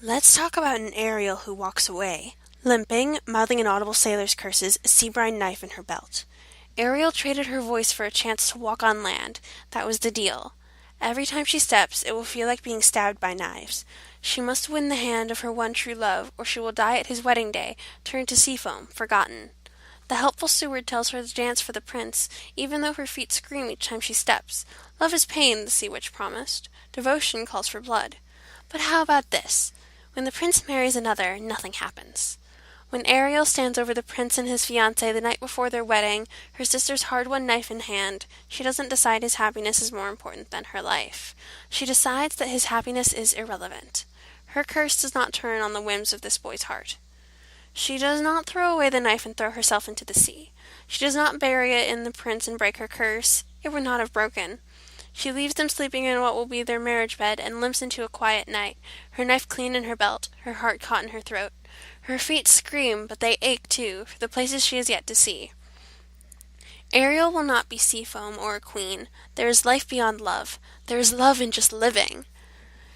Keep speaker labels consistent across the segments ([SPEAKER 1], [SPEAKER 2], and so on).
[SPEAKER 1] Let's talk about an Ariel who walks away, limping, mouthing inaudible sailor's curses, a sea-brine knife in her belt. Ariel traded her voice for a chance to walk on land. That was the deal. Every time she steps, it will feel like being stabbed by knives. She must win the hand of her one true love, or she will die at his wedding day, turned to sea foam, forgotten. The helpful steward tells her to dance for the prince, even though her feet scream each time she steps. Love is pain, the sea witch promised. Devotion calls for blood. But how about this? When the prince marries another, nothing happens. When Ariel stands over the prince and his fiancée the night before their wedding, her sister's hard-won knife in hand, she doesn't decide his happiness is more important than her life. She decides that his happiness is irrelevant. Her curse does not turn on the whims of this boy's heart. She does not throw away the knife and throw herself into the sea. She does not bury it in the prince and break her curse. It would not have broken. She leaves them sleeping in what will be their marriage bed and limps into a quiet night, her knife clean in her belt, her heart caught in her throat. Her feet scream, but they ache too, for the places she has yet to see. Ariel will not be sea foam or a queen. There is life beyond love. There is love in just living.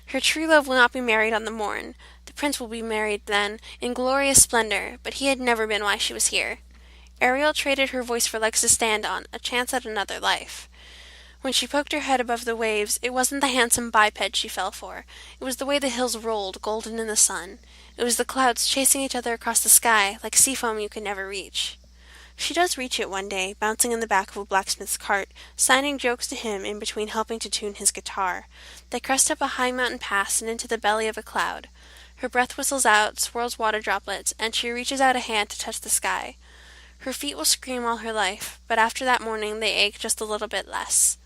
[SPEAKER 1] Her true love will not be married on the morn. The prince will be married then, in glorious splendor, but he had never been why she was here. Ariel traded her voice for legs to stand on, a chance at another life. When she poked her head above the waves, it wasn't the handsome biped she fell for. It was the way the hills rolled, golden in the sun. It was the clouds chasing each other across the sky, like sea foam you could never reach. She does reach it one day, bouncing in the back of a blacksmith's cart, signing jokes to him in between helping to tune his guitar. They crest up a high mountain pass and into the belly of a cloud. Her breath whistles out, swirls water droplets, and she reaches out a hand to touch the sky. Her feet will scream all her life, but after that morning they ache just a little bit less.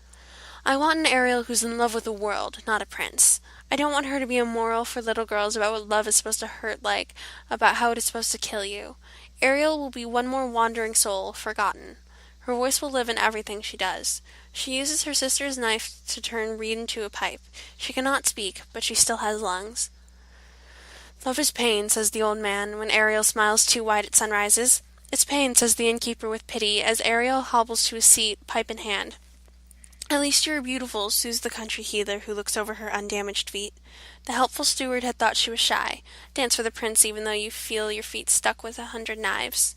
[SPEAKER 1] I want an Ariel who's in love with the world, not a prince. I don't want her to be a moral for little girls about what love is supposed to hurt like, about how it is supposed to kill you. Ariel will be one more wandering soul, forgotten. Her voice will live in everything she does. She uses her sister's knife to turn reed into a pipe. She cannot speak, but she still has lungs. Love is pain, says the old man, when Ariel smiles too wide at sunrises. It's pain, says the innkeeper with pity, as Ariel hobbles to his seat, pipe in hand. At least you are beautiful, soothes the country healer who looks over her undamaged feet. The helpful steward had thought she was shy. Dance for the prince even though you feel your feet stuck with 100 knives.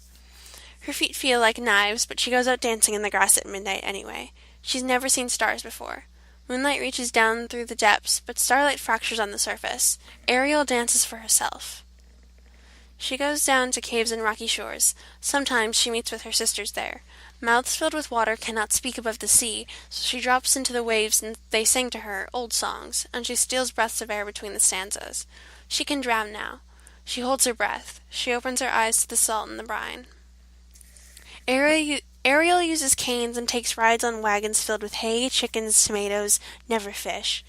[SPEAKER 1] Her feet feel like knives, but she goes out dancing in the grass at midnight anyway. She's never seen stars before. Moonlight reaches down through the depths, but starlight fractures on the surface. Ariel dances for herself. She goes down to caves and rocky shores. Sometimes she meets with her sisters there. Mouths filled with water cannot speak above the sea, so she drops into the waves and they sing to her old songs, and she steals breaths of air between the stanzas. She can drown now. She holds her breath. She opens her eyes to the salt and the brine. Ariel uses canes and takes rides on wagons filled with hay, chickens, tomatoes, never fish.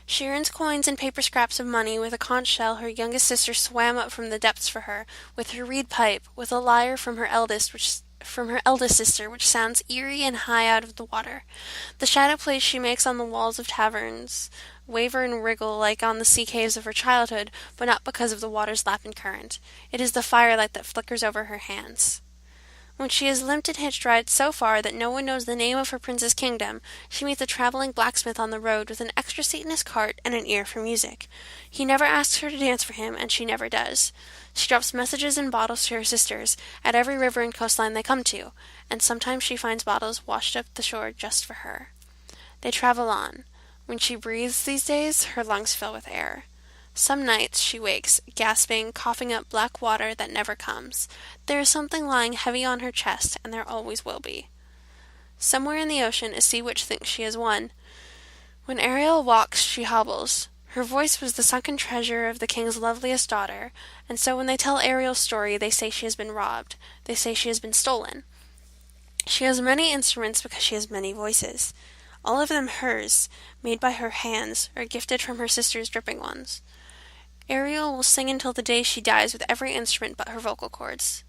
[SPEAKER 1] She earns coins and paper scraps of money with a conch shell her youngest sister swam up from the depths for her, with her reed pipe, with a lyre from her eldest sister, which sounds eerie and high out of the water. The shadow plays she makes on the walls of taverns waver and wriggle like on the sea caves of her childhood, but not because of the water's lap and current. It is the firelight that flickers over her hands. When she has limped and hitched rides so far that no one knows the name of her prince's kingdom, she meets a traveling blacksmith on the road with an extra seat in his cart and an ear for music. He never asks her to dance for him, and she never does. She drops messages in bottles to her sisters at every river and coastline they come to, and sometimes she finds bottles washed up the shore just for her. They travel on. When she breathes these days, her lungs fill with air. Some nights she wakes, gasping, coughing up black water that never comes. There is something lying heavy on her chest, and there always will be. Somewhere in the ocean a sea witch thinks she has won. When Ariel walks, she hobbles. Her voice was the sunken treasure of the king's loveliest daughter, and so when they tell Ariel's story, they say she has been robbed. They say she has been stolen. She has many instruments because she has many voices. All of them hers, made by her hands, or gifted from her sister's dripping ones. Ariel will sing until the day she dies with every instrument but her vocal cords.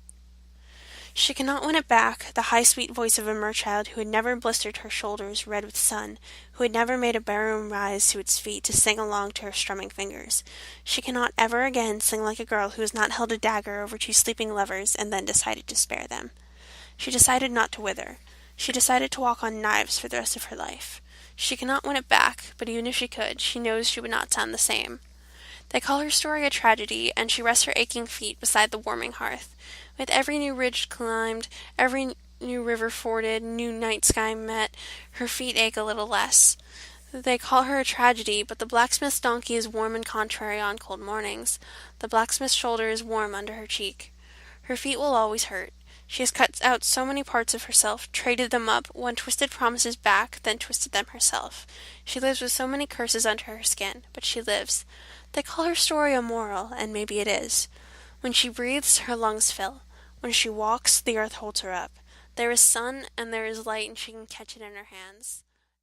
[SPEAKER 1] She cannot win it back, the high sweet voice of a merchild who had never blistered her shoulders red with sun, who had never made a barroom rise to its feet to sing along to her strumming fingers. She cannot ever again sing like a girl who has not held a dagger over two sleeping lovers and then decided to spare them. She decided not to wither. She decided to walk on knives for the rest of her life. She cannot win it back, but even if she could, she knows she would not sound the same. They call her story a tragedy, and she rests her aching feet beside the warming hearth. With every new ridge climbed, every new river forded, new night sky met, her feet ache a little less. They call her a tragedy, but the blacksmith's donkey is warm and contrary on cold mornings. The blacksmith's shoulder is warm under her cheek. Her feet will always hurt. She has cut out so many parts of herself, traded them up, won twisted promises back, then twisted them herself. She lives with so many curses under her skin, but she lives. They call her story a moral, and maybe it is. When she breathes, her lungs fill. When she walks, the earth holds her up. There is sun, and there is light, and she can catch it in her hands.